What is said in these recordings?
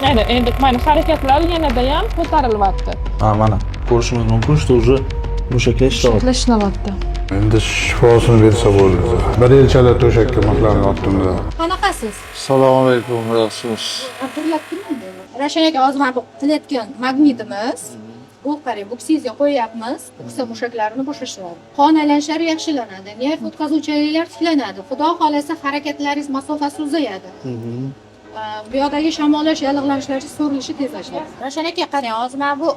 Endi mana harakatlar yanada ham ko'tarilyapti. Mana ko'rishingiz mumkin, что уже mushaklar ishlayapti. Ishlayapti. Endi shifosini bersa bo'ldi. Bir yilchala to'shakka maqlanib yotdim-da. Qanaqasiz? Assalomu alaykum, yaxshimisiz? Ravshan aka, hozir mana bu qilayotgan magnitimiz. Bu qarang, bu sizga qo'yapmiz. Qisqa mushaklarni bo'shashtiradi. Qon aylanishlari yaxshilanadi, nerv o'tkazuvchiliklar tiklanadi. Xudo xolasa harakatlaringiz masofasi uzayadi. Bu yoqdagi shamollash, yallig'lanishlaringiz so'rilishi tezlashadi. Ravshan aka, qarang, hozir mana bu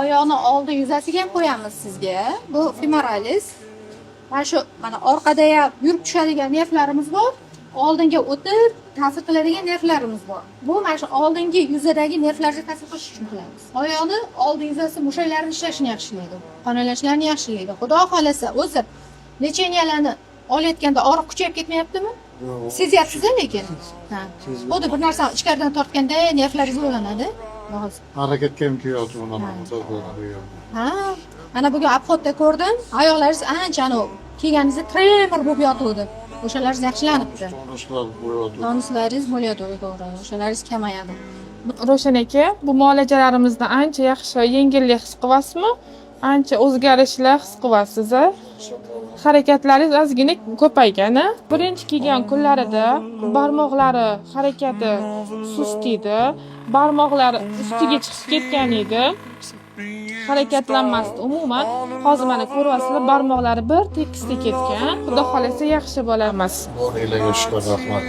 oyoqni oldi yuzasiga ham qo'yamiz sizga. Bu femoralis. Mana shu mana orqada ham yurib tushadigan nervlarimiz bor. Oldinga o'tib ta'sir qiladigan nervlarimiz bor. Bu mana shu oldingi yuzadagi nervlarga ta'sir qilish uchun qilamiz. Oyoqni oldi yuzasi mushaklarini ishlashini yaxshilaydi. Qon aylanishlarni yaxshilaydi. Xudo xolasa o'zi lecheniyalarni olayotganda og'riq kuchayib ketmayaptimi? Sezyapsiz lekin. Ha. Xuddi bir narsani ichkaridan tortganda nervlaringiz o'ylanadi. Harakatga ham kelyapti bundan. Ha. Mana bugun obhodda ko'rdim. Oyoqlaringiz anchani kelganingizda tremor bo'lib yotuvdi. O'shalaringiz yaxshilanibdi. Tonuslaringiz bo'lyapti, to'g'ri. O'shalaringiz kamayadi. Ravshan aka, bu muolajalarimizda ancha yaxshi yengillik his qilasizmi? Ancha o'zgarishlar his qilasiz. Harakatlaringiz ozgina ko'paygan. Birinchi kelgan kunlarida barmoqlari harakati sust edi, barmoqlari ustiga chiqib ketgan edi. Harakatlanmasdi umuman. Hozir mana ko'ryapsizlar, barmoqlari bir tekisda ketgan. Xudo xolasa yaxshi bo'lamiz. Bor, shukr, rahmat.